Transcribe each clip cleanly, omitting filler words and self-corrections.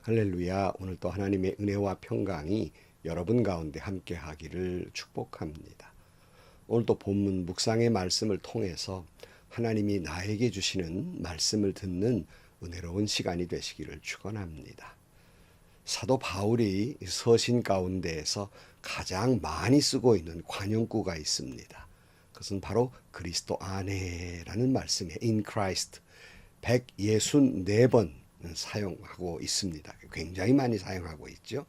할렐루야. 오늘 또 하나님의 은혜와 평강이 여러분 가운데 함께 하기를 축복합니다. 오늘 또 본문 묵상의 말씀을 통해서 하나님이 나에게 주시는 말씀을 듣는 은혜로운 시간이 되시기를 축원합니다. 사도 바울이 서신 가운데에서 가장 많이 쓰고 있는 관용구가 있습니다. 그것은 바로 그리스도 안에라는 말씀이에요. In Christ 164번 사용하고 있습니다. 굉장히 많이 사용하고 있죠.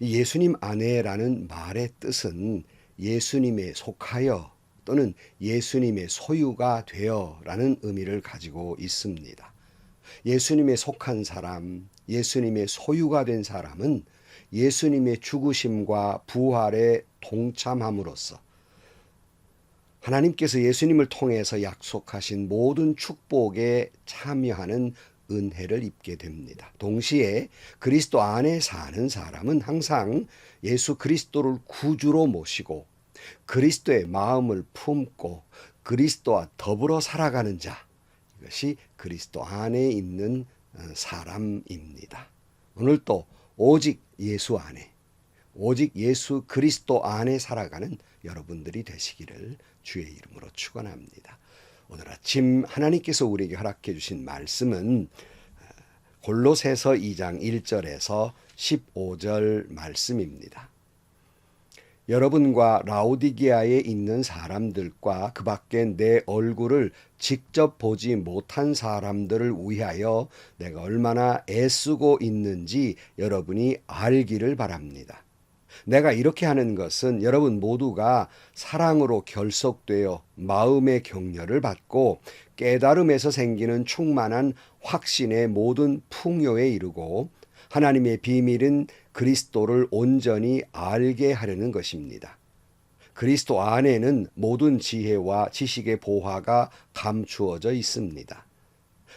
예수님 안에라는 말의 뜻은 예수님에 속하여 또는 예수님의 소유가 되어라는 의미를 가지고 있습니다. 예수님에 속한 사람, 예수님의 소유가 된 사람은 예수님의 죽으심과 부활에 동참함으로써 하나님께서 예수님을 통해서 약속하신 모든 축복에 참여하는 은혜를 입게 됩니다. 동시에 그리스도 안에 사는 사람은 항상 예수 그리스도를 구주로 모시고 그리스도의 마음을 품고 그리스도와 더불어 살아가는 자, 이것이 그리스도 안에 있는 사람입니다. 오늘도 오직 예수 안에, 오직 예수 그리스도 안에 살아가는 여러분들이 되시기를 주의 이름으로 축원합니다. 오늘 아침 하나님께서 우리에게 허락해 주신 말씀은 골로새서 2장 1절에서 15절 말씀입니다. 여러분과 라오디게아에 있는 사람들과 그 밖에 내 얼굴을 직접 보지 못한 사람들을 위하여 내가 얼마나 애쓰고 있는지 여러분이 알기를 바랍니다. 내가 이렇게 하는 것은 여러분 모두가 사랑으로 결속되어 마음의 격려를 받고 깨달음에서 생기는 충만한 확신의 모든 풍요에 이르고 하나님의 비밀은 그리스도를 온전히 알게 하려는 것입니다. 그리스도 안에는 모든 지혜와 지식의 보화가 감추어져 있습니다.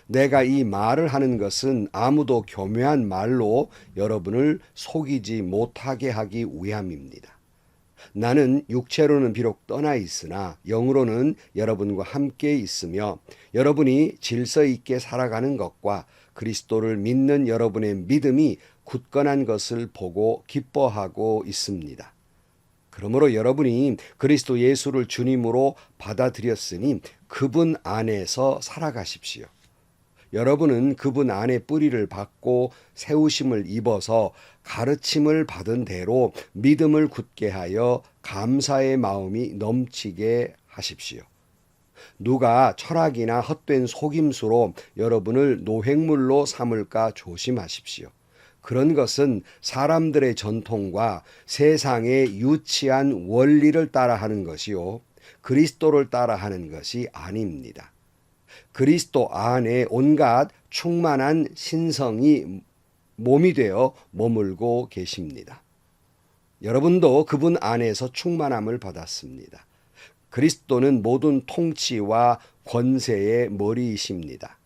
내가 이 말을 하는 것은 아무도 교묘한 말로 여러분을 속이지 못하게 하기 위함입니다. 나는 육체로는 비록 떠나 있으나 영으로는 여러분과 함께 있으며 여러분이 질서 있게 살아가는 것과 그리스도를 믿는 여러분의 믿음이 굳건한 것을 보고 기뻐하고 있습니다. 그러므로 여러분이 그리스도 예수를 주님으로 받아들였으니 그분 안에서 살아가십시오. 여러분은 그분 안에 뿌리를 받고 세우심을 입어서 가르침을 받은 대로 믿음을 굳게 하여 감사의 마음이 넘치게 하십시오. 누가 철학이나 헛된 속임수로 여러분을 노획물로 삼을까 조심하십시오. 그런 것은 사람들의 전통과 세상의 유치한 원리를 따라하는 것이요, 그리스도를 따라하는 것이 아닙니다. 그리스도 안에 온갖 충만한 신성이 몸이 되어 머물고 계십니다. 여러분도 그분 안에서 충만함을 받았습니다. 그리스도는 모든 통치와 권세의 머리이십니다.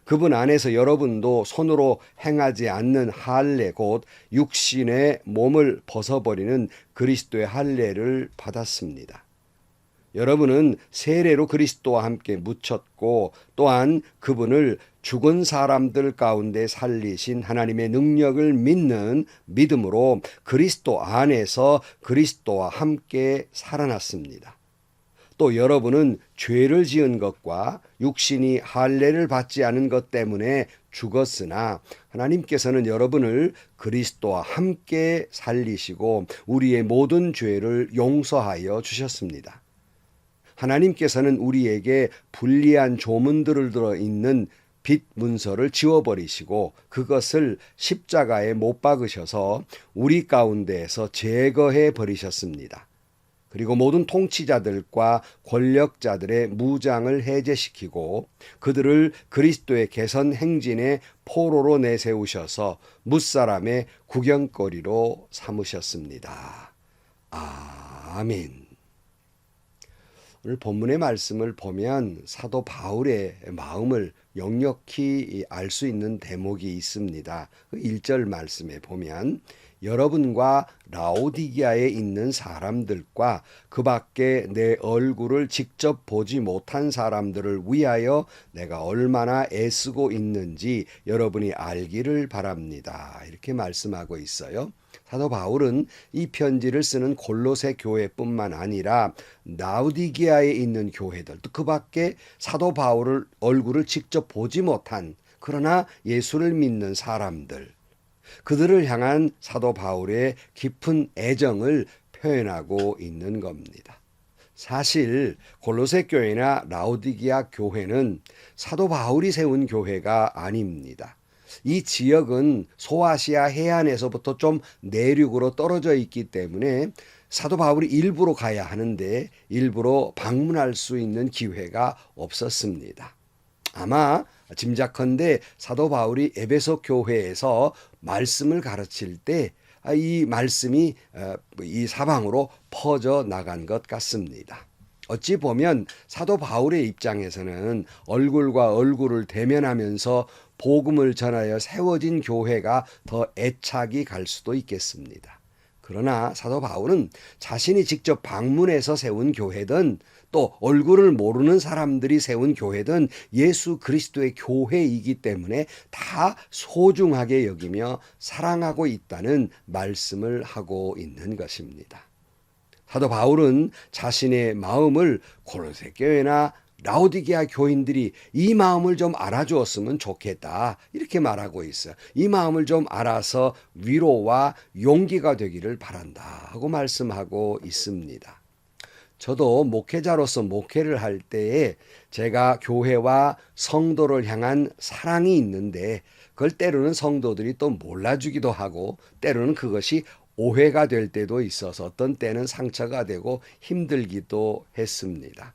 그분 안에서 여러분도 손으로 행하지 않는 할례 곧 육신의 몸을 벗어버리는 그리스도의 할례를 받았습니다. 여러분은 세례로 그리스도와 함께 묻혔고 또한 그분을 죽은 사람들 가운데 살리신 하나님의 능력을 믿는 믿음으로 그리스도 안에서 그리스도와 함께 살아났습니다. 또 여러분은 죄를 지은 것과 육신이 할례를 받지 않은 것 때문에 죽었으나 하나님께서는 여러분을 그리스도와 함께 살리시고 우리의 모든 죄를 용서하여 주셨습니다. 하나님께서는 우리에게 불리한 조문들을 들어있는 빛 문서를 지워버리시고 그것을 십자가에 못 박으셔서 우리 가운데에서 제거해 버리셨습니다. 그리고 모든 통치자들과 권력자들의 무장을 해제시키고 그들을 그리스도의 개선 행진의 포로로 내세우셔서 뭇사람의 구경거리로 삼으셨습니다. 아멘. 오늘 본문의 말씀을 보면 사도 바울의 마음을 역력히 알 수 있는 대목이 있습니다. 그 1절 말씀에 보면 여러분과 라오디게아에 있는 사람들과 그 밖에 내 얼굴을 직접 보지 못한 사람들을 위하여 내가 얼마나 애쓰고 있는지 여러분이 알기를 바랍니다. 이렇게 말씀하고 있어요. 사도 바울은 이 편지를 쓰는 골로새 교회뿐만 아니라 라오디게아에 있는 교회들, 또 그 밖에 사도 바울을 얼굴을 직접 보지 못한 그러나 예수를 믿는 사람들, 그들을 향한 사도 바울의 깊은 애정을 표현하고 있는 겁니다. 사실 골로새 교회나 라오디게아 교회는 사도 바울이 세운 교회가 아닙니다. 이 지역은 소아시아 해안에서부터 좀 내륙으로 떨어져 있기 때문에 사도 바울이 일부러 가야 하는데 일부러 방문할 수 있는 기회가 없었습니다. 아마 짐작컨대 사도 바울이 에베소 교회에서 말씀을 가르칠 때 이 말씀이 이 사방으로 퍼져 나간 것 같습니다. 어찌 보면 사도 바울의 입장에서는 얼굴과 얼굴을 대면하면서 복음을 전하여 세워진 교회가 더 애착이 갈 수도 있겠습니다. 그러나 사도 바울은 자신이 직접 방문해서 세운 교회든 또 얼굴을 모르는 사람들이 세운 교회든 예수 그리스도의 교회이기 때문에 다 소중하게 여기며 사랑하고 있다는 말씀을 하고 있는 것입니다. 사도 바울은 자신의 마음을 골로새 교회나 라오디게아 교인들이 이 마음을 좀 알아주었으면 좋겠다 이렇게 말하고 있어요. 이 마음을 좀 알아서 위로와 용기가 되기를 바란다 하고 말씀하고 있습니다. 저도 목회자로서 목회를 할 때에 제가 교회와 성도를 향한 사랑이 있는데 그걸 때로는 성도들이 또 몰라주기도 하고 때로는 그것이 오해가 될 때도 있어서 어떤 때는 상처가 되고 힘들기도 했습니다.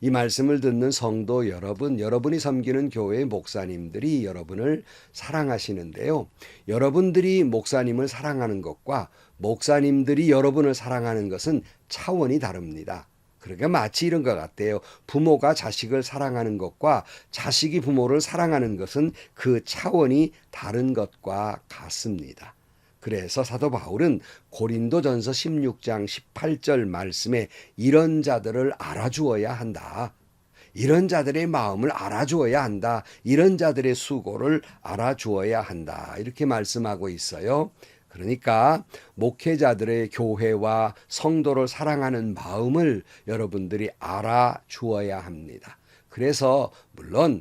이 말씀을 듣는 성도 여러분, 여러분이 섬기는 교회의 목사님들이 여러분을 사랑하시는데요. 여러분들이 목사님을 사랑하는 것과 목사님들이 여러분을 사랑하는 것은 차원이 다릅니다. 그러니까 마치 이런 것 같아요. 부모가 자식을 사랑하는 것과 자식이 부모를 사랑하는 것은 그 차원이 다른 것과 같습니다. 그래서 사도 바울은 고린도전서 16장 18절 말씀에 이런 자들을 알아주어야 한다. 이런 자들의 마음을 알아주어야 한다. 이런 자들의 수고를 알아주어야 한다. 이렇게 말씀하고 있어요. 그러니까 목회자들의 교회와 성도를 사랑하는 마음을 여러분들이 알아주어야 합니다. 그래서 물론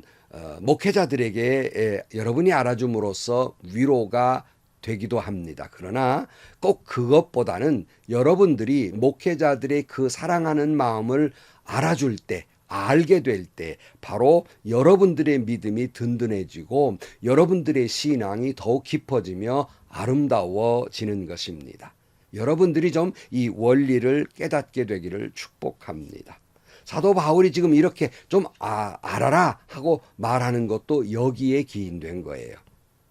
목회자들에게 여러분이 알아줌으로써 위로가 되기도 합니다. 그러나 꼭 그것보다는 여러분들이 목회자들의 그 사랑하는 마음을 알아줄 때, 알게 될 때 바로 여러분들의 믿음이 든든해지고 여러분들의 신앙이 더욱 깊어지며 아름다워지는 것입니다. 여러분들이 좀 이 원리를 깨닫게 되기를 축복합니다. 사도 바울이 지금 이렇게 좀 알아라 하고 말하는 것도 여기에 기인된 거예요.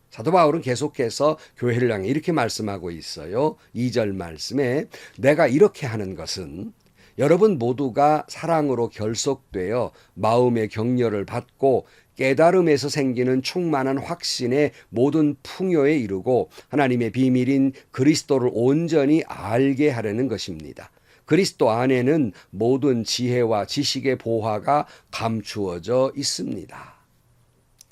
사도 바울은 계속해서 교회를 향해 이렇게 말씀하고 있어요. 2절 말씀에 내가 이렇게 하는 것은 여러분 모두가 사랑으로 결속되어 마음의 격려를 받고 깨달음에서 생기는 충만한 확신의 모든 풍요에 이르고 하나님의 비밀인 그리스도를 온전히 알게 하려는 것입니다. 그리스도 안에는 모든 지혜와 지식의 보화가 감추어져 있습니다.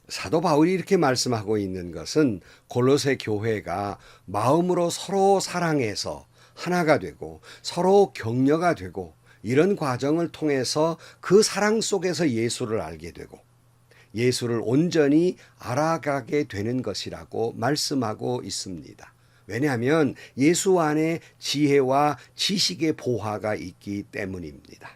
사도 바울이 이렇게 말씀하고 있는 것은 골로새 교회가 마음으로 서로 사랑해서 하나가 되고 서로 격려가 되고 이런 과정을 통해서 그 사랑 속에서 예수를 알게 되고 예수를 온전히 알아가게 되는 것이라고 말씀하고 있습니다. 왜냐하면 예수 안에 지혜와 지식의 보화가 있기 때문입니다.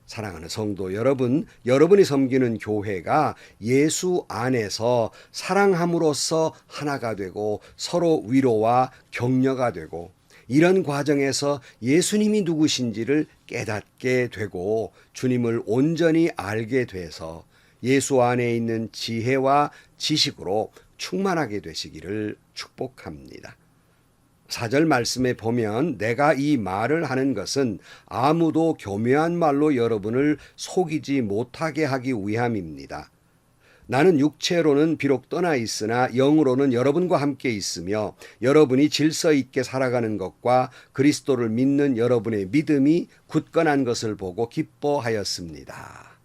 사랑하는 성도 여러분, 여러분이 섬기는 교회가 예수 안에서 사랑함으로써 하나가 되고 서로 위로와 격려가 되고 이런 과정에서 예수님이 누구신지를 깨닫게 되고 주님을 온전히 알게 돼서 예수 안에 있는 지혜와 지식으로 충만하게 되시기를 축복합니다. 4절 말씀에 보면 내가 이 말을 하는 것은 아무도 교묘한 말로 여러분을 속이지 못하게 하기 위함입니다. 나는 육체로는 비록 떠나 있으나 영으로는 여러분과 함께 있으며 여러분이 질서 있게 살아가는 것과 그리스도를 믿는 여러분의 믿음이 굳건한 것을 보고 기뻐하였습니다.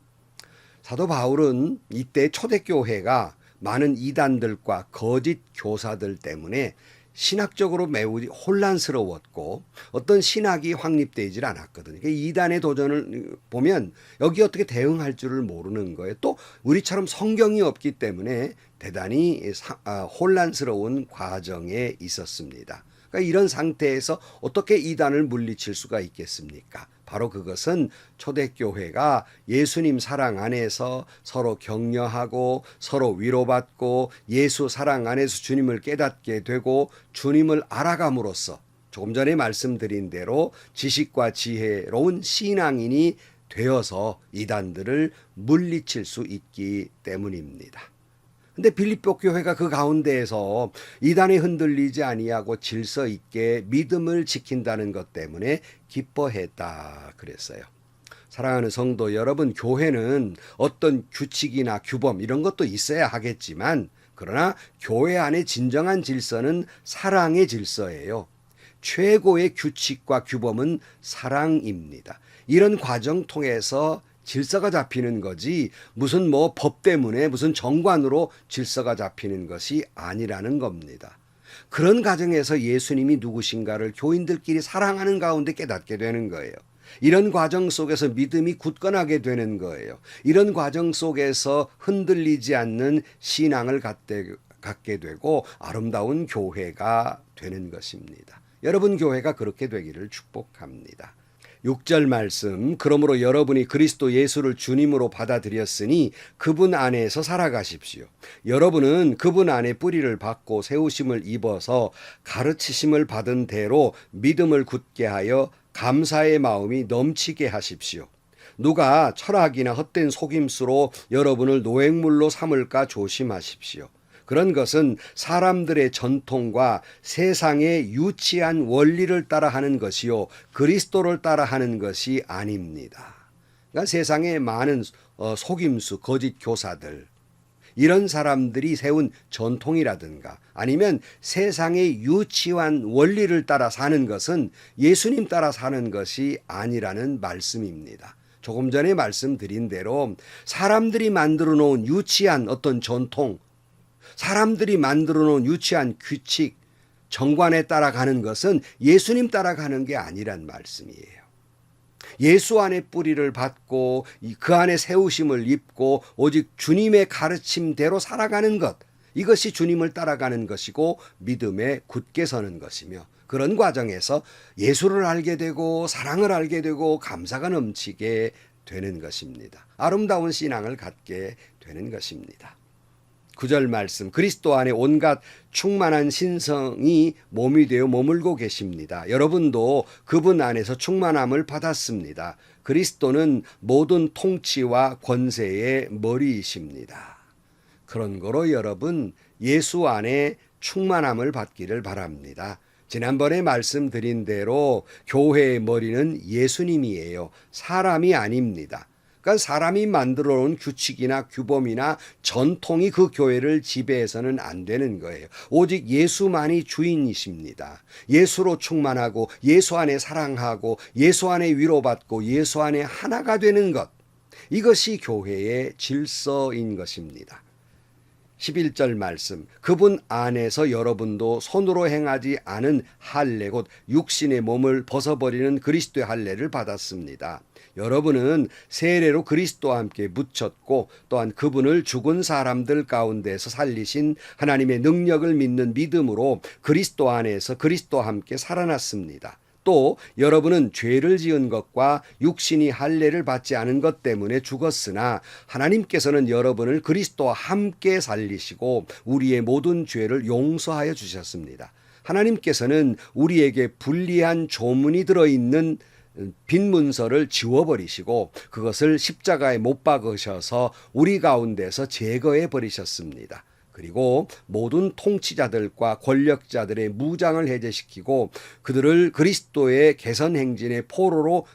사도 바울은 이때 초대교회가 많은 이단들과 거짓 교사들 때문에 신학적으로 매우 혼란스러웠고 어떤 신학이 확립되질 않았거든요. 이단의 도전을 보면 여기 어떻게 대응할 줄을 모르는 거예요. 또 우리처럼 성경이 없기 때문에 대단히 혼란스러운 과정에 있었습니다. 그러니까 이런 상태에서 어떻게 이단을 물리칠 수가 있겠습니까? 바로 그것은 초대교회가 예수님 사랑 안에서 서로 격려하고 서로 위로받고 예수 사랑 안에서 주님을 깨닫게 되고 주님을 알아감으로써 조금 전에 말씀드린 대로 지식과 지혜로운 신앙인이 되어서 이단들을 물리칠 수 있기 때문입니다. 근데 빌립보 교회가 그 가운데에서 이단에 흔들리지 아니하고 질서 있게 믿음을 지킨다는 것 때문에 기뻐했다 그랬어요. 사랑하는 성도 여러분, 교회는 어떤 규칙이나 규범 이런 것도 있어야 하겠지만 그러나 교회 안의 진정한 질서는 사랑의 질서예요. 최고의 규칙과 규범은 사랑입니다. 이런 과정 통해서 질서가 잡히는 거지 무슨 법 때문에 무슨 정관으로 질서가 잡히는 것이 아니라는 겁니다. 그런 과정에서 예수님이 누구신가를 교인들끼리 사랑하는 가운데 깨닫게 되는 거예요. 이런 과정 속에서 믿음이 굳건하게 되는 거예요. 이런 과정 속에서 흔들리지 않는 신앙을 갖게 되고 아름다운 교회가 되는 것입니다. 여러분 교회가 그렇게 되기를 축복합니다. 6절 말씀, 그러므로 여러분이 그리스도 예수를 주님으로 받아들였으니 그분 안에서 살아가십시오. 여러분은 그분 안에 뿌리를 받고 세우심을 입어서 가르치심을 받은 대로 믿음을 굳게 하여 감사의 마음이 넘치게 하십시오. 누가 철학이나 헛된 속임수로 여러분을 노획물로 삼을까 조심하십시오. 그런 것은 사람들의 전통과 세상의 유치한 원리를 따라하는 것이요 그리스도를 따라하는 것이 아닙니다. 그러니까 세상에 많은 속임수, 거짓 교사들 이런 사람들이 세운 전통이라든가 아니면 세상의 유치한 원리를 따라 사는 것은 예수님 따라 사는 것이 아니라는 말씀입니다. 조금 전에 말씀드린 대로 사람들이 만들어 놓은 유치한 어떤 전통, 사람들이 만들어 놓은 유치한 규칙, 정관에 따라가는 것은 예수님 따라가는 게 아니란 말씀이에요. 예수 안에 뿌리를 받고 그 안에 세우심을 입고 오직 주님의 가르침대로 살아가는 것, 이것이 주님을 따라가는 것이고 믿음에 굳게 서는 것이며 그런 과정에서 예수를 알게 되고 사랑을 알게 되고 감사가 넘치게 되는 것입니다. 아름다운 신앙을 갖게 되는 것입니다. 9절 말씀, 그리스도 안에 온갖 충만한 신성이 몸이 되어 머물고 계십니다. 여러분도 그분 안에서 충만함을 받았습니다. 그리스도는 모든 통치와 권세의 머리이십니다. 그런 거로 여러분 예수 안에 충만함을 받기를 바랍니다. 지난번에 말씀드린 대로 교회의 머리는 예수님이에요. 사람이 아닙니다. 그러니까 사람이 만들어 놓은 규칙이나 규범이나 전통이 그 교회를 지배해서는 안 되는 거예요. 오직 예수만이 주인이십니다. 예수로 충만하고 예수 안에 사랑하고 예수 안에 위로받고 예수 안에 하나가 되는 것, 이것이 교회의 질서인 것입니다. 11절 말씀, 그분 안에서 여러분도 손으로 행하지 않은 할례 곧 육신의 몸을 벗어버리는 그리스도의 할례를 받았습니다. 여러분은 세례로 그리스도와 함께 묻혔고 또한 그분을 죽은 사람들 가운데서 살리신 하나님의 능력을 믿는 믿음으로 그리스도 안에서 그리스도와 함께 살아났습니다. 또 여러분은 죄를 지은 것과 육신이 할례를 받지 않은 것 때문에 죽었으나 하나님께서는 여러분을 그리스도와 함께 살리시고 우리의 모든 죄를 용서하여 주셨습니다. 하나님께서는 우리에게 불리한 조문이 들어있는 빈 문서를 지워버리시고 그것을 십자가에 못 박으셔서 우리 가운데서 제거해 버리셨습니다. 그리고 모든 통치자들과 권력자들의 무장을 해제시키고 그들을 그리스도의 개선 행진의 포로로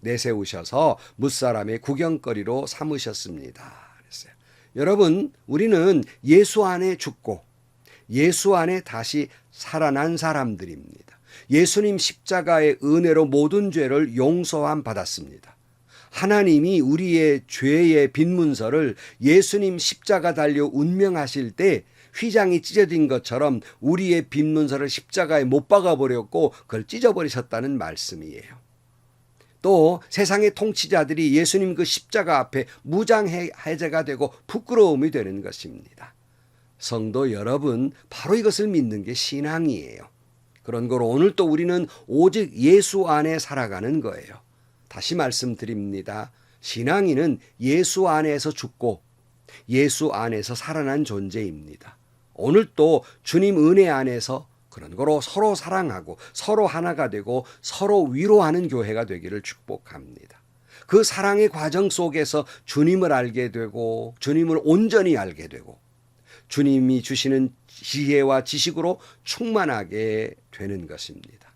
내세우셔서 무사람의 구경거리로 삼으셨습니다. 그랬어요. 여러분, 우리는 예수 안에 죽고 예수 안에 다시 살아난 사람들입니다. 예수님 십자가의 은혜로 모든 죄를 용서함 받았습니다. 하나님이 우리의 죄의 빈문서를 예수님 십자가 달려 운명하실 때 휘장이 찢어진 것처럼 우리의 빈문서를 십자가에 못 박아버렸고 그걸 찢어버리셨다는 말씀이에요. 또 세상의 통치자들이 예수님 그 십자가 앞에 무장해제가 되고 부끄러움이 되는 것입니다. 성도 여러분, 바로 이것을 믿는 게 신앙이에요. 그런 거로 오늘 또 우리는 오직 예수 안에 살아가는 거예요. 다시 말씀드립니다. 신앙인은 예수 안에서 죽고 예수 안에서 살아난 존재입니다. 오늘 또 주님 은혜 안에서 그런 거로 서로 사랑하고 서로 하나가 되고 서로 위로하는 교회가 되기를 축복합니다. 그 사랑의 과정 속에서 주님을 알게 되고 주님을 온전히 알게 되고 주님이 주시는 지혜와 지식으로 충만하게 되는 것입니다.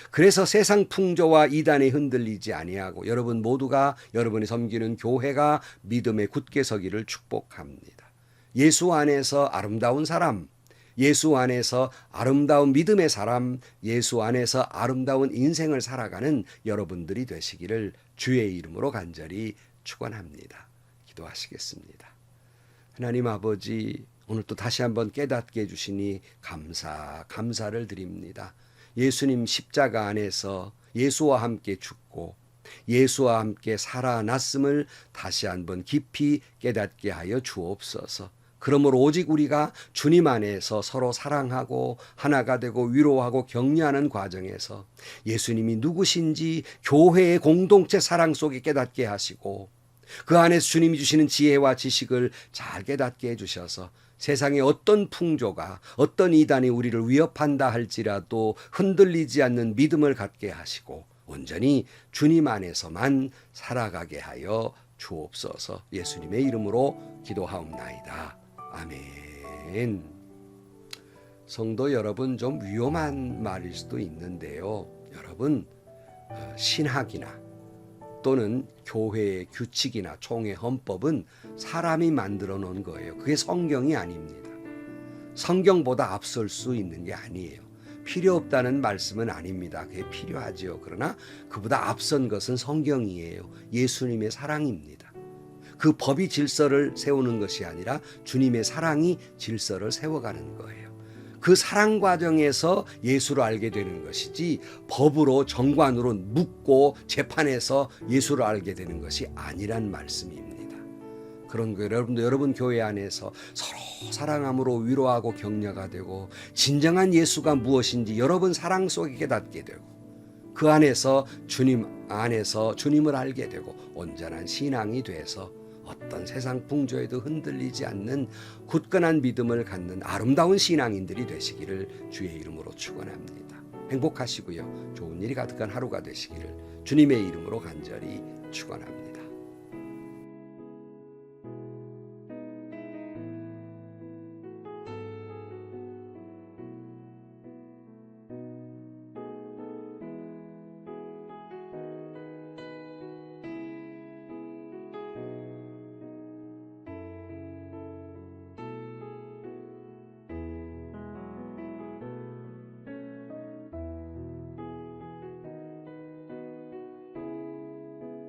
그래서 세상 풍조와 이단에 흔들리지 아니하고 여러분 모두가 여러분이 섬기는 교회가 믿음에 굳게 서기를 축복합니다. 예수 안에서 아름다운 사람, 예수 안에서 아름다운 믿음의 사람, 예수 안에서 아름다운 인생을 살아가는 여러분들이 되시기를 주의 이름으로 간절히 축원합니다. 기도하시겠습니다. 하나님 아버지, 오늘 또 다시 한번 깨닫게 해주시니 감사를 드립니다. 예수님 십자가 안에서 예수와 함께 죽고 예수와 함께 살아났음을 다시 한번 깊이 깨닫게 하여 주옵소서. 그러므로 오직 우리가 주님 안에서 서로 사랑하고 하나가 되고 위로하고 격려하는 과정에서 예수님이 누구신지 교회의 공동체 사랑 속에 깨닫게 하시고 그 안에서 주님이 주시는 지혜와 지식을 잘 깨닫게 해주셔서 세상의 어떤 풍조가 어떤 이단이 우리를 위협한다 할지라도 흔들리지 않는 믿음을 갖게 하시고 온전히 주님 안에서만 살아가게 하여 주옵소서. 예수님의 이름으로 기도하옵나이다. 아멘. 성도 여러분, 좀 위험한 말일 수도 있는데요. 여러분, 신학이나 또는 교회의 규칙이나 총회 헌법은 사람이 만들어 놓은 거예요. 그게 성경이 아닙니다. 성경보다 앞설 수 있는 게 아니에요. 필요 없다는 말씀은 아닙니다. 그게 필요하지요. 그러나 그보다 앞선 것은 성경이에요. 예수님의 사랑입니다. 그 법이 질서를 세우는 것이 아니라 주님의 사랑이 질서를 세워가는 거예요. 그 사랑 과정에서 예수를 알게 되는 것이지 법으로 정관으로 묻고 재판에서 예수를 알게 되는 것이 아니란 말씀입니다. 그런 거 여러분도 여러분 교회 안에서 서로 사랑함으로 위로하고 격려가 되고 진정한 예수가 무엇인지 여러분 사랑 속에 깨닫게 되고 그 안에서 주님 안에서 주님을 알게 되고 온전한 신앙이 돼서 어떤 세상 풍조에도 흔들리지 않는 굳건한 믿음을 갖는 아름다운 신앙인들이 되시기를 주의 이름으로 축원합니다. 행복하시고요. 좋은 일이 가득한 하루가 되시기를 주님의 이름으로 간절히 축원합니다.